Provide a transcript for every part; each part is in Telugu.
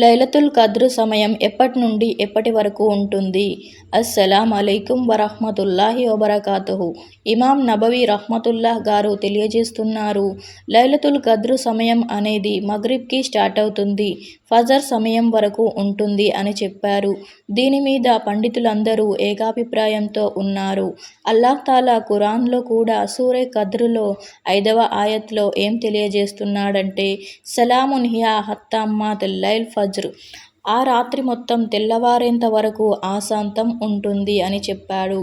లైలతుల్ ఖద్ర్ సమయం ఎప్పటి నుండి ఎప్పటి వరకు ఉంటుంది? అస్సలాం అలైకుం వరహ్మతుల్లాహి వబరకాతుహు. ఇమాం నబవి రహ్మతుల్లాహ్ గారు తెలియజేస్తున్నారు, లైలతుల్ ఖద్ర్ సమయం అనేది మగ్రిబ్కి స్టార్ట్ అవుతుంది, ఫజర్ సమయం వరకు ఉంటుంది అని చెప్పారు. దీని మీద పండితులందరూ ఏకాభిప్రాయంతో ఉన్నారు. అల్లాహ్ తాలా ఖురాన్లో కూడా సూరే ఖద్ర్లో 5వ ఆయత్లో ఏం తెలియజేస్తున్నాడంటే, సలామున్ హియా హత్తా మాతిల్లైల్ ఫజ్ర్, ఆ రాత్రి మొత్తం తెల్లవారేంత వరకు ఆశాంతం ఉంటుంది అని చెప్పాడు.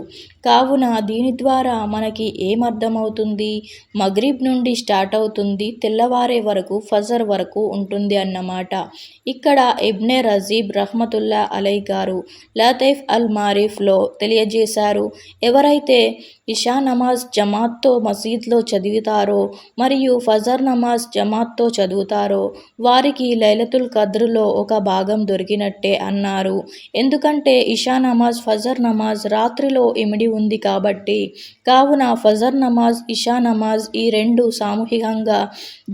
కావున దీని ద్వారా మనకి ఏమర్థమవుతుంది? మగ్రిబ్ నుండి స్టార్ట్ అవుతుంది, తెల్లవారే వరకు ఫజర్ వరకు ఉంటుంది అన్నమాట. ఇక్కడ ఇబ్నే రజీబ్ రహ్మతుల్లా అలై గారు లతైఫ్ అల్ మారిఫ్లో తెలియజేశారు, ఎవరైతే ఇషా నమాజ్ జమాత్తో మసీద్లో చదువుతారో మరియు ఫజర్ నమాజ్ జమాత్తో చదువుతారో వారికి లైలతుల్ ఖద్ర్లో ఒక భాగం దొరికినట్టే అన్నారు. ఎందుకంటే ఇషా నమాజ్, ఫజర్ నమాజ్ రాత్రిలో ఇమిడి ఉంది కాబట్టి. కావున ఫజర్ నమాజ్, ఇషా నమాజ్ ఈ రెండు సామూహికంగా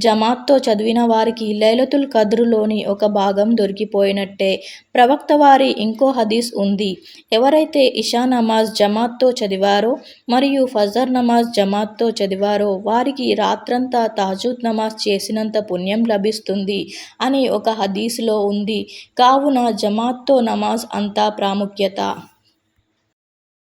జమాత్తో చదివిన వారికి లైలతుల్ ఖద్ర్లోని ఒక భాగం దొరికిపోయినట్టే. ప్రవక్త వారి ఇంకో హదీస్ ఉంది, ఎవరైతే ఇషా నమాజ్ జమాత్తో చదివారో మరియు ఫజర్ నమాజ్ జమాత్తో చదివారో వారికి రాత్రంతా తహజ్జుద్ నమాజ్ చేసినంత పుణ్యం లభిస్తుంది అని ఒక హదీసులో ఉంది. కావున జమాత్తో నమాజ్ అంత ప్రాముఖ్యత.